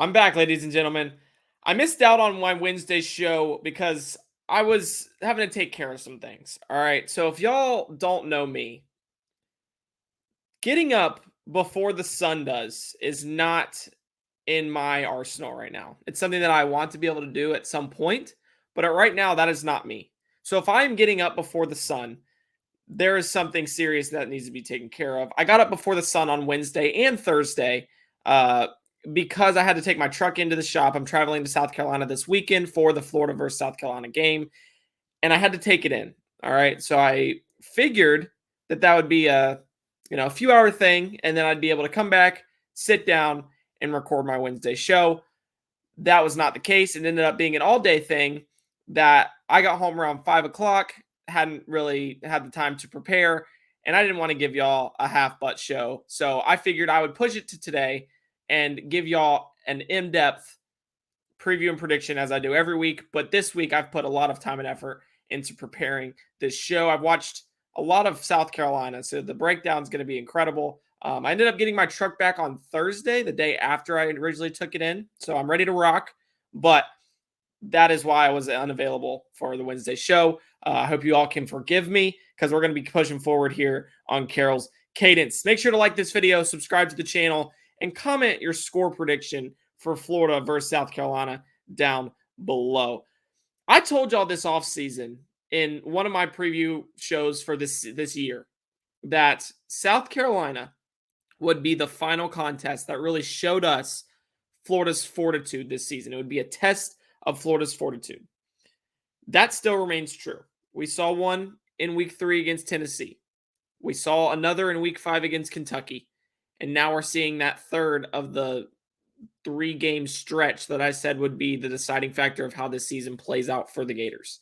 I'm back, ladies and gentlemen. I missed out on my Wednesday show because I was having to take care of some things. All right. So, if y'all don't know me, getting up before the sun does is not in my arsenal right now. It's something that I want to be able to do at some point, but right now, that is not me. So, if I'm getting up before the sun, there is something serious that needs to be taken care of. I got up before the sun on Wednesday and Thursday uh, because I had to take my truck into the shop. I'm traveling to South Carolina this weekend for the Florida versus South Carolina game, and I had to take it in. All right, so I figured that that would be a few hour thing, and then I'd be able to come back, sit down, and record my Wednesday show. That was not the case. It ended up being an all day thing that I got home around 5 o'clock, hadn't really had the time to prepare, and I didn't want to give y'all a half butt show. So I figured I would push it to today and give y'all an in depth preview and prediction as I do every week. But this week, I've put a lot of time and effort into preparing this show. I've watched a lot of South Carolina, so the breakdown is going to be incredible. I ended up getting my truck back on Thursday, the day after I originally took it in. So I'm ready to rock. But that is why I was unavailable for the Wednesday show. I hope you all can forgive me because we're going to be pushing forward here on Carroll's Cadence. Make sure to like this video, subscribe to the channel, and comment your score prediction for Florida versus South Carolina down below. I told y'all this offseason in one of my preview shows for this year that South Carolina would be the final contest that really showed us Florida's fortitude this season. It would be a test of Florida's fortitude. That still remains true. We saw one in week 3 against Tennessee. We saw another in week 5 against Kentucky. And now we're seeing that third of the 3-game stretch that I said would be the deciding factor of how this season plays out for the Gators.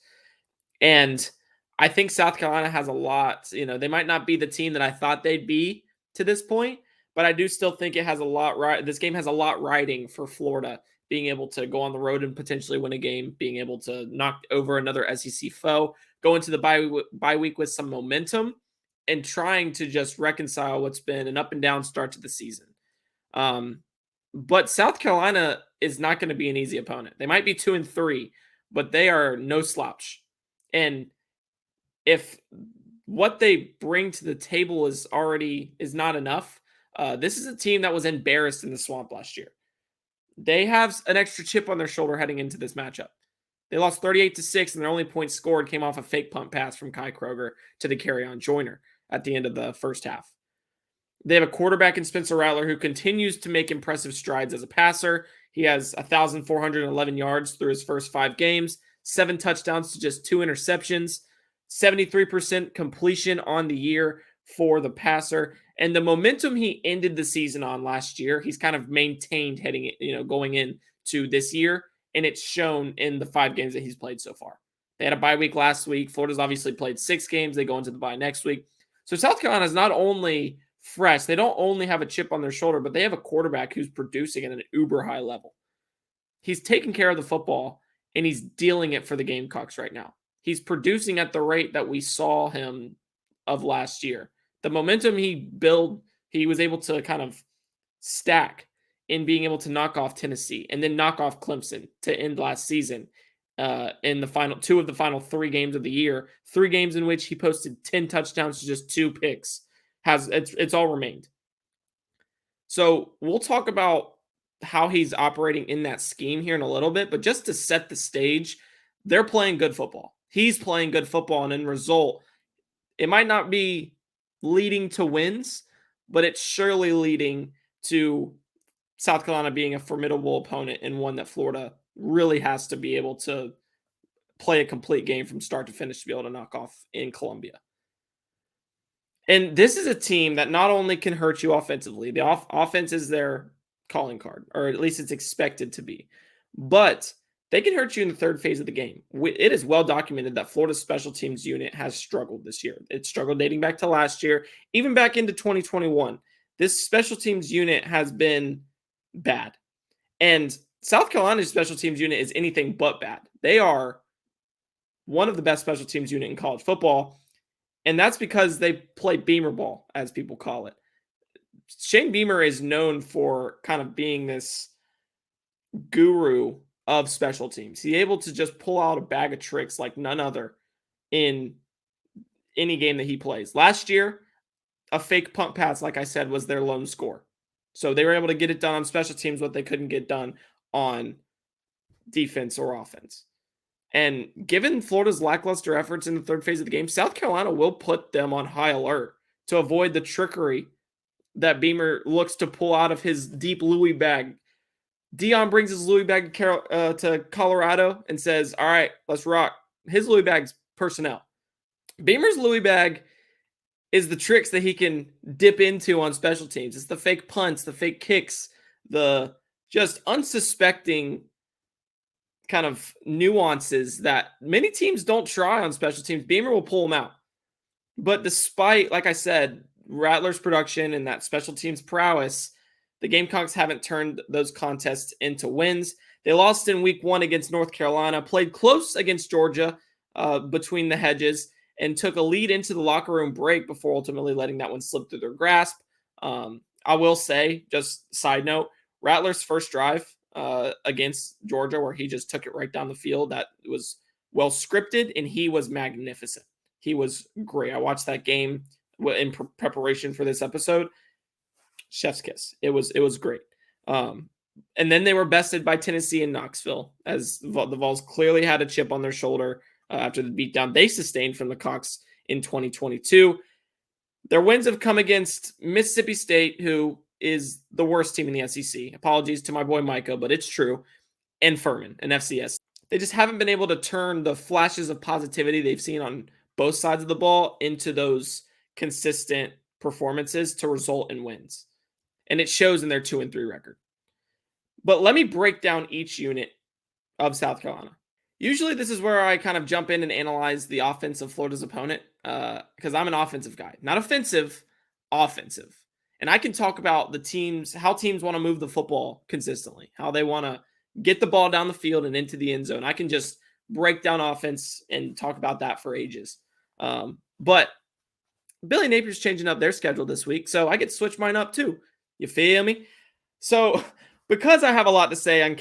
And I think South Carolina has a lot. They might not be the team that I thought they'd be to this point, but I do still think it has a lot right. This game has a lot riding for Florida, being able to go on the road and potentially win a game, being able to knock over another SEC foe, go into the bye week with some momentum, and trying to just reconcile what's been an up and down start to the season. But South Carolina is not going to be an easy opponent. They might be 2-3, but they are no slouch. And if what they bring to the table is not enough, this is a team that was embarrassed in the Swamp last year. They have an extra chip on their shoulder heading into this matchup. They lost 38-6, and their only point scored came off a fake punt pass from Kai Kroger to the carry-on Joyner at the end of the first half. They have a quarterback in Spencer Rattler who continues to make impressive strides as a passer. He has 1,411 yards through his first 5 games, 7 touchdowns to just 2 interceptions, 73% completion on the year for the passer. And the momentum he ended the season on last year, he's kind of maintained going into this year. And it's shown in the 5 games that he's played so far. They had a bye week last week. Florida's obviously played 6 games. They go into the bye next week. So South Carolina is not only fresh, they don't only have a chip on their shoulder, but they have a quarterback who's producing at an uber high level. He's taking care of the football, and he's dealing it for the Gamecocks right now. He's producing at the rate that we saw him of last year. The momentum he was able to kind of stack in being able to knock off Tennessee and then knock off Clemson to end last season in the final 2 of the final 3 games of the year, 3 games in which he posted 10 touchdowns to just 2 picks. It's all remained. So we'll talk about how he's operating in that scheme here in a little bit, but just to set the stage, they're playing good football. He's playing good football, and in result, it might not be leading to wins, but it's surely leading to South Carolina being a formidable opponent and one that Florida really has to be able to play a complete game from start to finish to be able to knock off in Columbia. And this is a team that not only can hurt you offensively, the offense is their calling card, or at least it's expected to be, but they can hurt you in the third phase of the game. It is well documented that Florida's special teams unit has struggled this year. It struggled dating back to last year, even back into 2021. This special teams unit has been bad. And South Carolina's special teams unit is anything but bad. They are one of the best special teams unit in college football. And that's because they play Beamer ball, as people call it. Shane Beamer is known for kind of being this guru of special teams. He's able to just pull out a bag of tricks like none other in any game that he plays. Last year, a fake punt pass, like I said, was their lone score. So they were able to get it done on special teams, what they couldn't get done on defense or offense. And given Florida's lackluster efforts in the third phase of the game, South Carolina will put them on high alert to avoid the trickery that Beamer looks to pull out of his deep Louis bag. Dion brings his Louis bag to Colorado and says, all right, let's rock. His Louis bag's personnel. Beamer's Louis bag is the tricks that he can dip into on special teams. It's the fake punts, the fake kicks, the just unsuspecting kind of nuances that many teams don't try on special teams. Beamer will pull them out. But despite, like I said, Rattler's production and that special teams prowess, the Gamecocks haven't turned those contests into wins. They lost in week 1 against North Carolina, played close against Georgia between the hedges, and took a lead into the locker room break before ultimately letting that one slip through their grasp. I will say, just side note, Rattler's first drive against Georgia, where he just took it right down the field, that was well scripted, and he was magnificent. He was great. I watched that game in preparation for this episode. Chef's kiss. It was great. And then they were bested by Tennessee and Knoxville, as the Vols clearly had a chip on their shoulder after the beatdown they sustained from the Cocks in 2022. Their wins have come against Mississippi State, who is the worst team in the SEC. Apologies to my boy Micah, but it's true. And Furman, an FCS. They just haven't been able to turn the flashes of positivity they've seen on both sides of the ball into those consistent performances to result in wins. And it shows in their 2-3 record. But let me break down each unit of South Carolina. Usually this is where I kind of jump in and analyze the offense of Florida's opponent because I'm an offensive guy. Not offensive, offensive. And I can talk about the teams, how teams want to move the football consistently, how they want to get the ball down the field and into the end zone. I can just break down offense and talk about that for ages. But Billy Napier's changing up their schedule this week, so I get to switch mine up too. You feel me? So because I have a lot to say on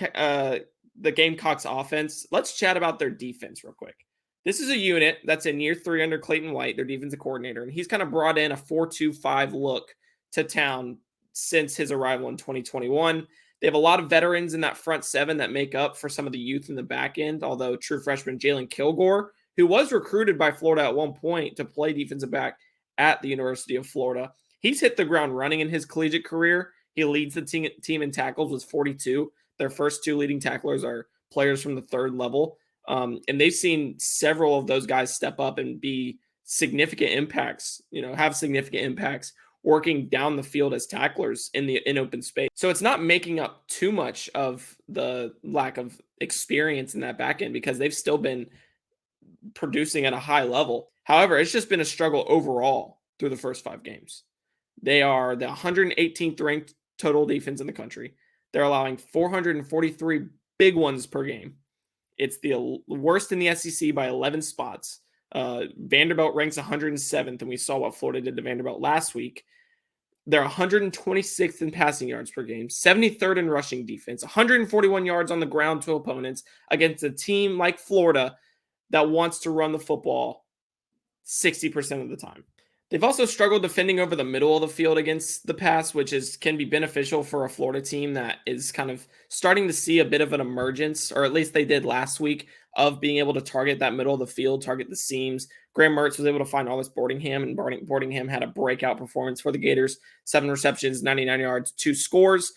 the Gamecocks offense, let's chat about their defense real quick. This is a unit that's in year 3 under Clayton White, their defensive coordinator, and he's kind of brought in a 4-2-5 look to town since his arrival in 2021. They have a lot of veterans in that front 7 that make up for some of the youth in the back end, although true freshman Jalen Kilgore, who was recruited by Florida at one point to play defensive back at the University of Florida, he's hit the ground running in his collegiate career. He leads the team in tackles with 42. Their first 2 leading tacklers are players from the 3rd level. And they've seen several of those guys step up and be significant impacts, have significant impacts working down the field as tacklers in open space. So it's not making up too much of the lack of experience in that back end because they've still been producing at a high level. However, it's just been a struggle overall through the first 5 games. They are the 118th ranked total defense in the country. They're allowing 443 big ones per game. It's the worst in the SEC by 11 spots. Vanderbilt ranks 107th, and we saw what Florida did to Vanderbilt last week. They're 126th in passing yards per game, 73rd in rushing defense, 141 yards on the ground to opponents against a team like Florida that wants to run the football 60% of the time. They've also struggled defending over the middle of the field against the pass, which can be beneficial for a Florida team that is kind of starting to see a bit of an emergence, or at least they did last week, of being able to target that middle of the field, target the seams. Graham Mertz was able to find Hollis Boardingham, and Boardingham had a breakout performance for the Gators. 7 receptions, 99 yards, 2 scores.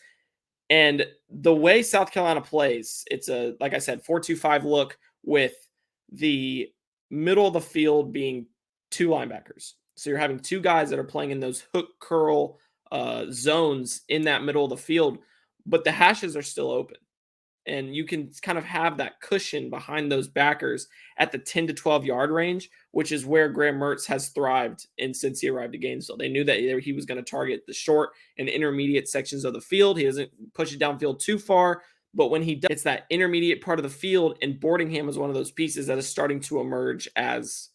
And the way South Carolina plays, it's a, like I said, 4-2-5 look with the middle of the field being 2 linebackers. So you're having 2 guys that are playing in those hook curl zones in that middle of the field, but the hashes are still open. And you can kind of have that cushion behind those backers at the 10 to 12 yard range, which is where Graham Mertz has thrived since he arrived at Gainesville. They knew that he was going to target the short and intermediate sections of the field. He doesn't push it downfield too far, but when he does, it's that intermediate part of the field, and Boardingham is one of those pieces that is starting to emerge as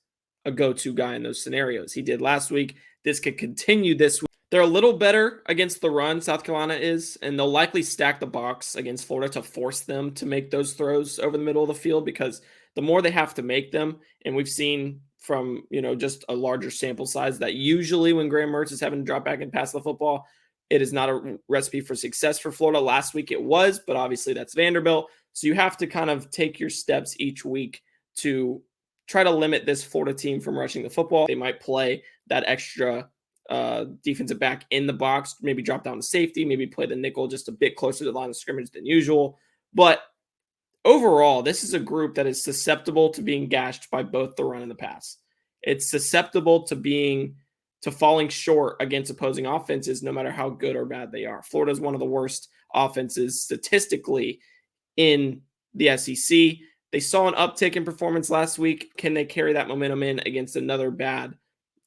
a go-to guy in those scenarios. He did last week. This could continue this week. They're a little better against the run, South Carolina is, and they'll likely stack the box against Florida to force them to make those throws over the middle of the field because the more they have to make them, and we've seen from, just a larger sample size that usually when Graham Mertz is having to drop back and pass the football, it is not a recipe for success for Florida. Last week it was, but obviously that's Vanderbilt. So you have to kind of take your steps each week to try to limit this Florida team from rushing the football. They might play that extra defensive back in the box, maybe drop down to safety, maybe play the nickel just a bit closer to the line of scrimmage than usual. But overall, this is a group that is susceptible to being gashed by both the run and the pass. It's susceptible to falling short against opposing offenses, no matter how good or bad they are. Florida is one of the worst offenses statistically in the SEC. They saw an uptick in performance last week. Can they carry that momentum in against another bad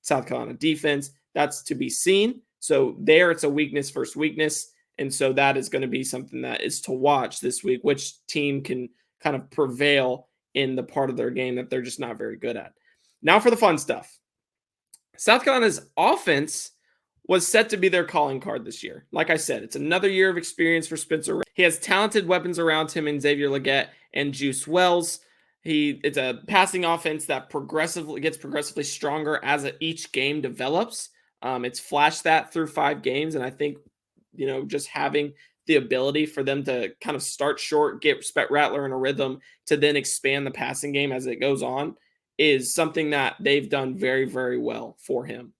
South Carolina defense? That's to be seen. So there, it's a weakness versus weakness. And so that is going to be something that is to watch this week, which team can kind of prevail in the part of their game that they're just not very good at. Now for the fun stuff. South Carolina's offense was set to be their calling card this year. Like I said, it's another year of experience for Spencer. He has talented weapons around him in Xavier Legette and Juice Wells. It's a passing offense that gets progressively stronger as each game develops. It's flashed that through 5 games, and I think just having the ability for them to kind of start short, get Rattler in a rhythm, to then expand the passing game as it goes on is something that they've done very, very well for him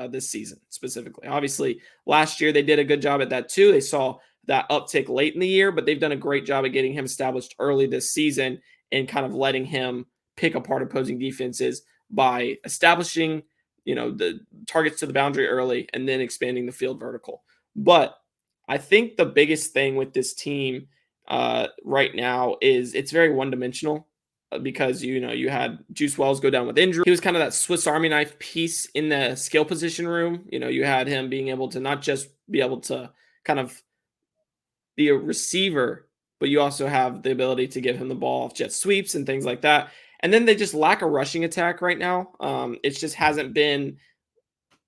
this season specifically. Obviously, last year they did a good job at that too. They saw that uptick late in the year, but they've done a great job at getting him established early this season and kind of letting him pick apart opposing defenses by establishing, the targets to the boundary early and then expanding the field vertical. But I think the biggest thing with this team right now is it's very one-dimensional because, you had Juice Wells go down with injury. He was kind of that Swiss Army knife piece in the skill position room. You had him being able to not just be able to kind of be a receiver, but you also have the ability to give him the ball off jet sweeps and things like that. And then they just lack a rushing attack right now. It just hasn't been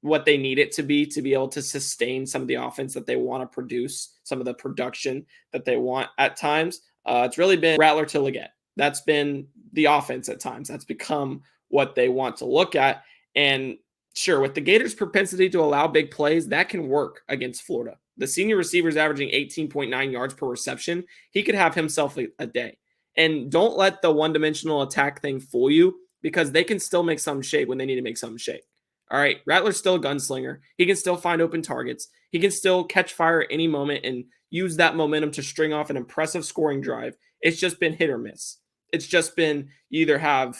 what they need it to be able to sustain some of the offense that they want to produce, some of the production that they want at times. It's really been Rattler to Legette. That's been the offense at times. That's become what they want to look at. And sure, with the Gators' propensity to allow big plays, that can work against Florida. The senior receiver is averaging 18.9 yards per reception. He could have himself a day. And don't let the one-dimensional attack thing fool you, because they can still make some shape when they need to make some shape. All right, Rattler's still a gunslinger. He can still find open targets. He can still catch fire at any moment and use that momentum to string off an impressive scoring drive. It's just been hit or miss. It's just been you either have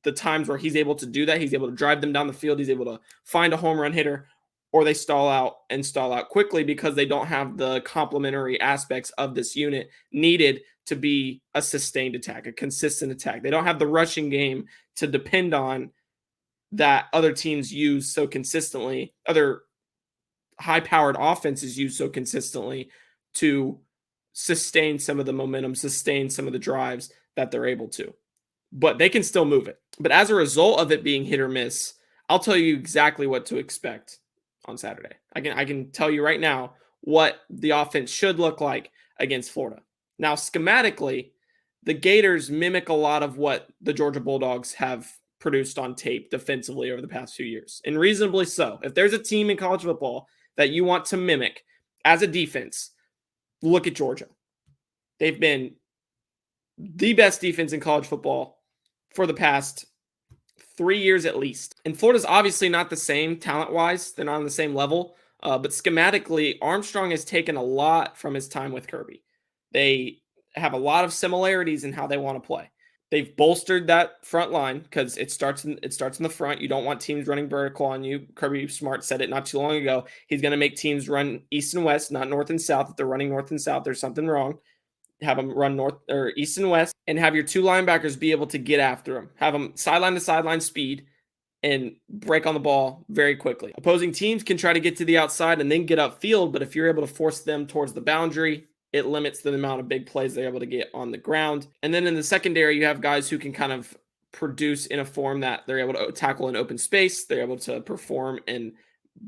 the times where he's able to do that, he's able to drive them down the field, he's able to find a home run hitter, or they stall out quickly because they don't have the complementary aspects of this unit needed to be a sustained attack, a consistent attack. They don't have the rushing game to depend on that other teams use so consistently, other high-powered offenses use so consistently to sustain some of the momentum, sustain some of the drives that they're able to. But they can still move it. But as a result of it being hit or miss, I'll tell you exactly what to expect on Saturday. I can tell you right now what the offense should look like against Florida. Now, schematically, the Gators mimic a lot of what the Georgia Bulldogs have produced on tape defensively over the past few years, and reasonably so. If there's a team in college football that you want to mimic as a defense, look at Georgia. They've been the best defense in college football for the past 3 years at least. And Florida's obviously not the same talent-wise. They're not on the same level. But schematically, Armstrong has taken a lot from his time with Kirby. They have a lot of similarities in how they want to play. They've bolstered that front line because it starts in the front. You don't want teams running vertical on you. Kirby Smart said it not too long ago. He's going to make teams run east and west, not north and south. If they're running north and south, there's something wrong. Have them run north or east and west, and have your 2 linebackers be able to get after them. Have them sideline to sideline speed and break on the ball very quickly. Opposing teams can try to get to the outside and then get upfield, but if you're able to force them towards the boundary, it limits the amount of big plays they're able to get on the ground. And then in the secondary, you have guys who can kind of produce in a form that they're able to tackle in open space. They're able to perform and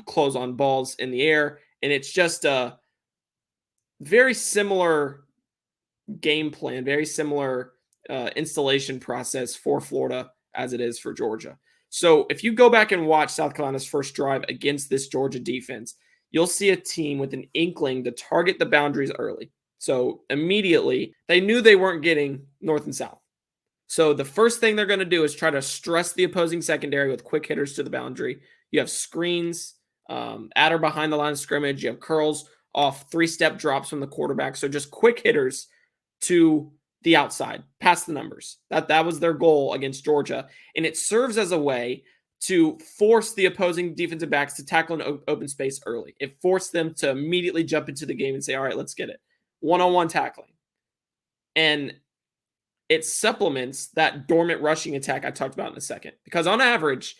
close on balls in the air. And it's just a very similar game plan, very similar installation process for Florida as it is for Georgia. So if you go back and watch South Carolina's first drive against this Georgia defense, you'll see a team with an inkling to target the boundaries early. So immediately, they knew they weren't getting north and south. So the first thing they're going to do is try to stress the opposing secondary with quick hitters to the boundary. You have screens at or behind the line of scrimmage. You have curls off 3-step drops from the quarterback. So just quick hitters to the outside, past the numbers. That was their goal against Georgia. And it serves as a way to force the opposing defensive backs to tackle an open space early. It forced them to immediately jump into the game and say, all right, let's get it. One-on-one tackling. And it supplements that dormant rushing attack I talked about in a second. Because on average,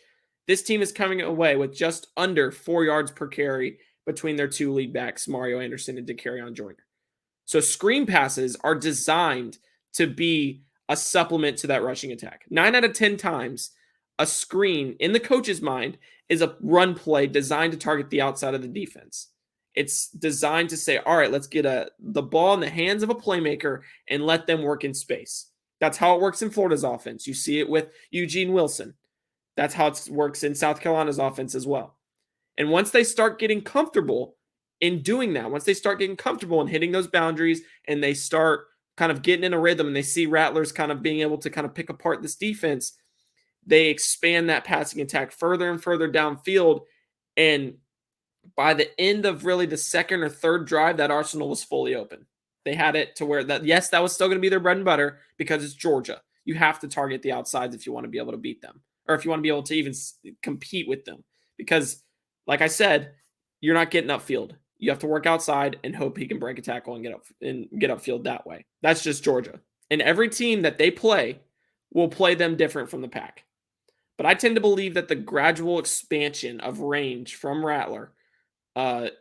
this team is coming away with just under 4 yards per carry between their two lead backs, Mario Anderson and Dakereon Joyner. So screen passes are designed to be a supplement to that rushing attack. 9 out of 10 times, a screen in the coach's mind is a run play designed to target the outside of the defense. It's designed to say, all right, let's get the ball in the hands of a playmaker and let them work in space. That's how it works in Florida's offense. You see it with Eugene Wilson. That's how it works in South Carolina's offense as well. And once they start getting comfortable in doing that, once they start getting comfortable in hitting those boundaries and they start kind of getting in a rhythm and they see Rattlers kind of being able to kind of pick apart this defense, they expand that passing attack further and further downfield. And by the end of really the second or third drive, that arsenal was fully open. They had it to where that, yes, that was still going to be their bread and butter because it's Georgia. You have to target the outsides if you want to be able to beat them, or if you want to be able to even compete with them. Because, like I said, you're not getting upfield. You have to work outside and hope he can break a tackle and get upfield that way. That's just Georgia. And every team that they play will play them different from the pack. But I tend to believe that the gradual expansion of range from Rattler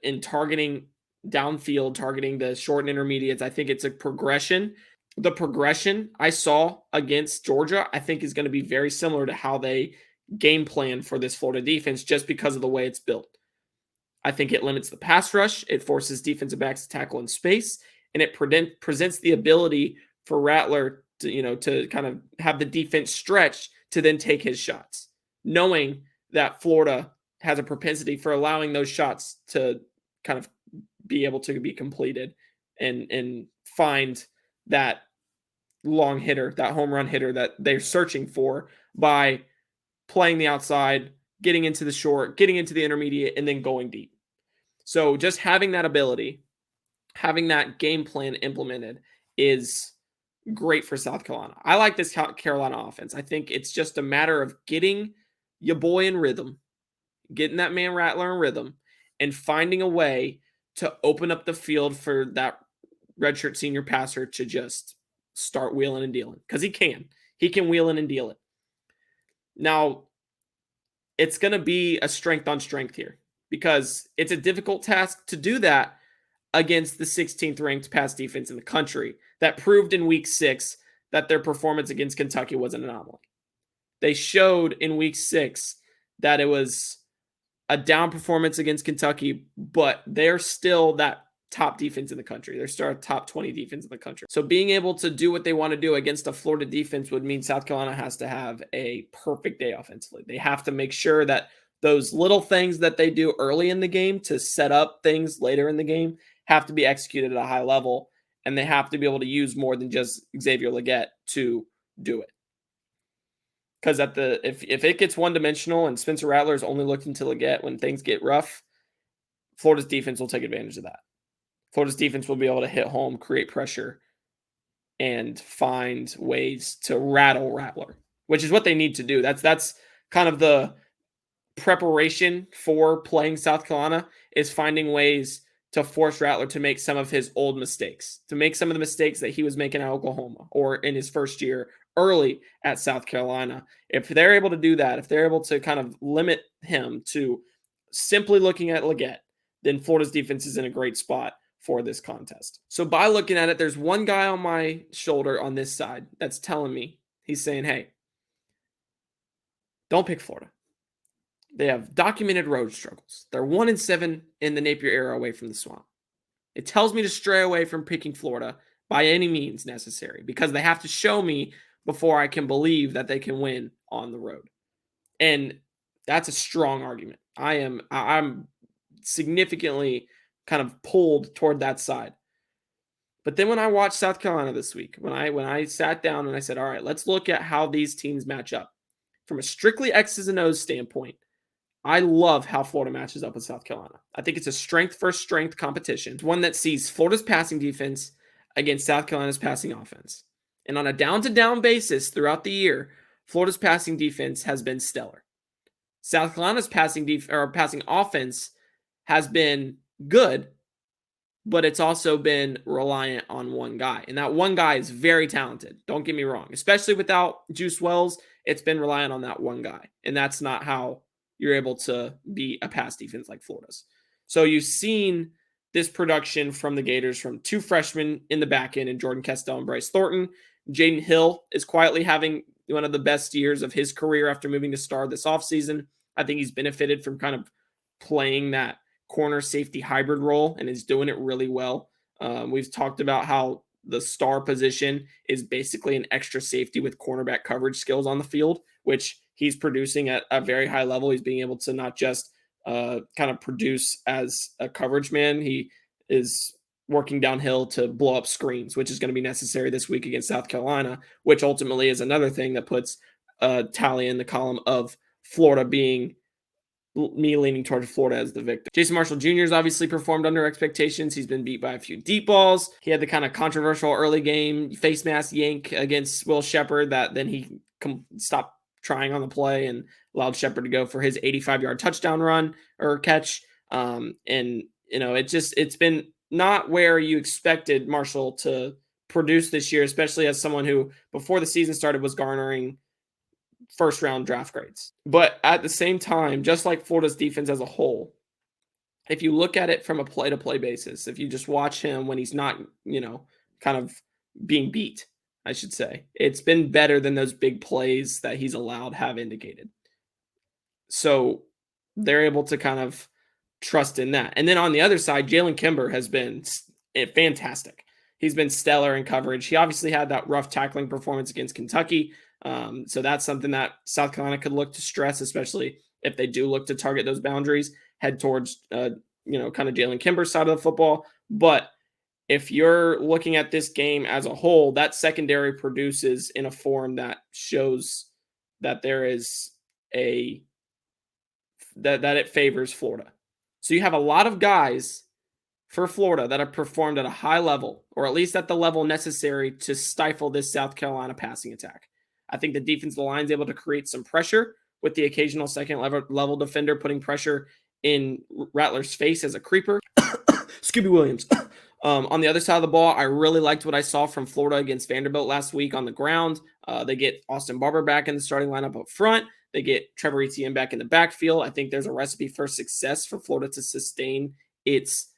in targeting downfield, targeting the short and intermediates, I think it's a progression. The progression I saw against Georgia, I think is going to be very similar to how they game plan for this Florida defense just because of the way it's built. I think it limits the pass rush. It forces defensive backs to tackle in space, and it presents the ability for Rattler to kind of have the defense stretch to then take his shots, knowing that Florida has a propensity for allowing those shots to kind of be able to be completed and find that long hitter, that home run hitter that they're searching for by playing the outside, getting into the short, getting into the intermediate, and then going deep. So just having that ability, having that game plan implemented is great for South Carolina. I like this Carolina offense. I think it's just a matter of getting your boy in rhythm, getting that man Rattler in rhythm, and finding a way to open up the field for that redshirt senior passer to just start wheeling and dealing. Because he can. He can wheel in and deal it. Now, it's going to be a strength on strength here because it's a difficult task to do that against the 16th ranked pass defense in the country that proved in week 6 that their performance against Kentucky was an anomaly. They showed in week 6 that it was a down performance against Kentucky, but they're still that top defense in the country. They're still a top 20 defense in the country. So being able to do what they want to do against a Florida defense would mean South Carolina has to have a perfect day offensively. They have to make sure that those little things that they do early in the game to set up things later in the game have to be executed at a high level, and they have to be able to use more than just Xavier Legette to do it. Because if it gets one-dimensional and Spencer Rattler is only looking to Legette when things get rough, Florida's defense will take advantage of that. Florida's defense will be able to hit home, create pressure, and find ways to rattle Rattler, which is what they need to do. That's kind of the preparation for playing South Carolina, is finding ways to force Rattler to make some of his old mistakes, to make some of the mistakes that he was making at Oklahoma or in his first year early at South Carolina. If they're able to do that, if they're able to kind of limit him to simply looking at Legette, then Florida's defense is in a great spot for this contest. So by looking at it, there's one guy on my shoulder on this side that's telling me, he's saying, hey, don't pick Florida. They have documented road struggles. They're 1-7 in the Napier era away from the swamp. It tells me to stray away from picking Florida by any means necessary because they have to show me before I can believe that they can win on the road. And that's a strong argument. I'm significantly kind of pulled toward that side. But then when I watched South Carolina this week, when I sat down and I said, all right, let's look at how these teams match up. From a strictly X's and O's standpoint, I love how Florida matches up with South Carolina. I think it's a strength versus strength competition. It's one that sees Florida's passing defense against South Carolina's passing offense. And on a down-to-down basis throughout the year, Florida's passing defense has been stellar. South Carolina's passing offense has been good, but it's also been reliant on one guy. And that one guy is very talented. Don't get me wrong. Especially without Juice Wells, it's been reliant on that one guy. And that's not how you're able to be a pass defense like Florida's. So you've seen this production from the Gators from two freshmen in the back end in Jordan Castell and Bryce Thornton. Jaden Hill is quietly having one of the best years of his career after moving to Star this offseason. I think he's benefited from kind of playing that corner safety hybrid role and is doing it really well. We've talked about how the star position is basically an extra safety with cornerback coverage skills on the field, which he's producing at a very high level. He's being able to not just kind of produce as a coverage man. He is working downhill to blow up screens, which is going to be necessary this week against South Carolina, which ultimately is another thing that puts Tally in the column of Florida being me leaning towards Florida as the victim. Jason Marshall Jr. has obviously performed under expectations. He's been beat by a few deep balls. He had the kind of controversial early game face mask yank against Will Shepard that then he stopped trying on the play and allowed Shepard to go for his 85-yard touchdown run or catch. And, you know, it's been not where you expected Marshall to produce this year, especially as someone who before the season started was garnering first round draft grades. But at the same time, just like Florida's defense as a whole, if you look at it from a play to play basis, if you just watch him when he's not, you know, kind of being beat, I should say, it's been better than those big plays that he's allowed have indicated. So they're able to kind of trust in that. And then on the other side, Jalen Kimber has been fantastic. He's been stellar in coverage. He obviously had that rough tackling performance against Kentucky. So that's something that South Carolina could look to stress, especially if they do look to target those boundaries, head towards, kind of Jalen Kimber's side of the football. But if you're looking at this game as a whole, that secondary produces in a form that shows that there is that it favors Florida. So you have a lot of guys for Florida that have performed at a high level, or at least at the level necessary to stifle this South Carolina passing attack. I think the defensive line is able to create some pressure with the occasional second level defender putting pressure in Rattler's face as a creeper. Scooby Williams. On the other side of the ball, I really liked what I saw from Florida against Vanderbilt last week on the ground. They get Austin Barber back in the starting lineup up front. They get Trevor Etienne back in the backfield. I think there's a recipe for success for Florida to sustain its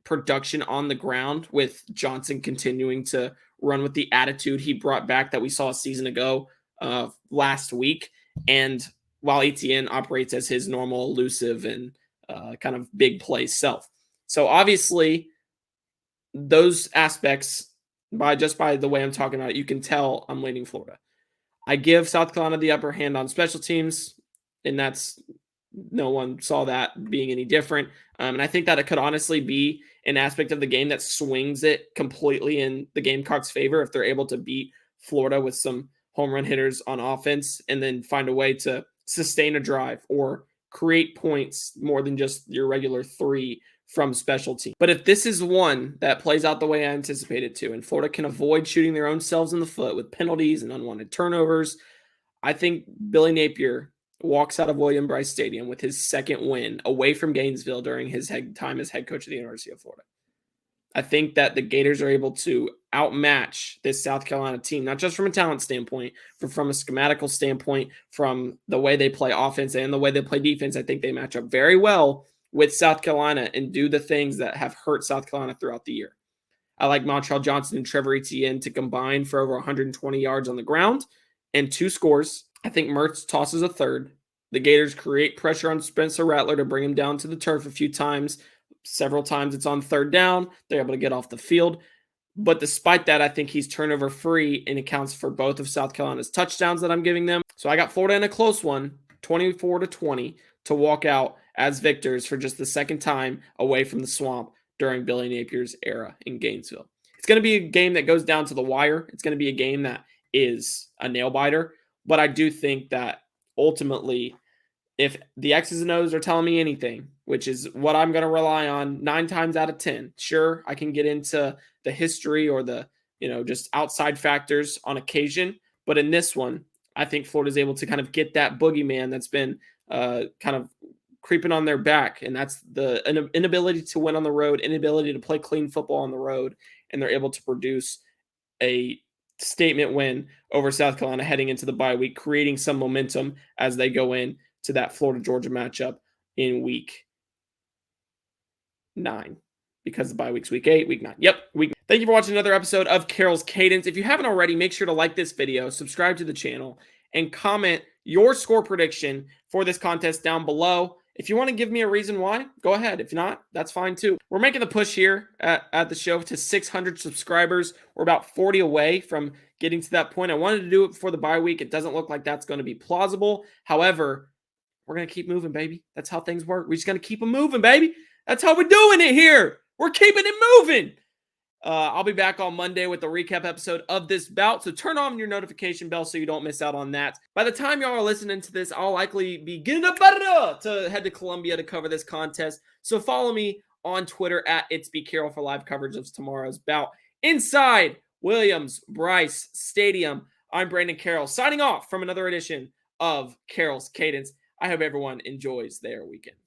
production on the ground with Johnson continuing to run with the attitude he brought back that we saw a season ago last week. And while Etienne operates as his normal elusive and kind of big play self. So obviously those aspects, by the way I'm talking about it, you can tell I'm leaning Florida. I give South Carolina the upper hand on special teams, and that's no one saw that being any different. And I think that it could honestly be an aspect of the game that swings it completely in the Gamecocks' favor if they're able to beat Florida with some home run hitters on offense and then find a way to sustain a drive or create points more than just your regular 3 from special teams. But if this is one that plays out the way I anticipate it to, and Florida can avoid shooting their own selves in the foot with penalties and unwanted turnovers, I think Billy Napier walks out of William Bryce Stadium with his second win away from Gainesville during his time as head coach of the University of Florida. I think that the Gators are able to outmatch this South Carolina team, not just from a talent standpoint, but from a schematical standpoint, from the way they play offense and the way they play defense. I think they match up very well with South Carolina and do the things that have hurt South Carolina throughout the year. I like Montreal Johnson and Trevor Etienne to combine for over 120 yards on the ground and 2 scores. I think Mertz tosses a third. The Gators create pressure on Spencer Rattler to bring him down to the turf a few times. Several times it's on third down. They're able to get off the field. But despite that, I think he's turnover free and accounts for both of South Carolina's touchdowns that I'm giving them. So I got Florida in a close one, 24-20, to walk out as victors for just the second time away from the swamp during Billy Napier's era in Gainesville. It's going to be a game that goes down to the wire. It's going to be a game that is a nail biter. But I do think that ultimately, if the X's and O's are telling me anything, which is what I'm going to rely on 9 times out of 10, sure, I can get into the history or the, just outside factors on occasion. But in this one, I think Florida's able to kind of get that boogeyman that's been kind of creeping on their back. And that's the inability to win on the road, inability to play clean football on the road. And they're able to produce a statement win over South Carolina heading into the bye week, creating some momentum as they go in to that Florida-Georgia matchup in week 9. Because the bye week's week 8, week 9. Yep, week 9. Thank you for watching another episode of Carroll's Cadence. If you haven't already, make sure to like this video, subscribe to the channel, and comment your score prediction for this contest down below. If you want to give me a reason why, go ahead. If not, that's fine too. We're making the push here at the show to 600 subscribers. We're about 40 away from getting to that point. I wanted to do it before the bye week. It doesn't look like that's going to be plausible. However, we're going to keep moving, baby. That's how things work. We're just going to keep them moving, baby. That's how we're doing it here. We're keeping it moving. I'll be back on Monday with a recap episode of this bout, so turn on your notification bell so you don't miss out on that. By the time y'all are listening to this, I'll likely be getting up to head to Columbia to cover this contest, so follow me on Twitter at @It'sBCarroll for live coverage of tomorrow's bout. Inside Williams-Brice Stadium, I'm Brandon Carroll, signing off from another edition of Carroll's Cadence. I hope everyone enjoys their weekend.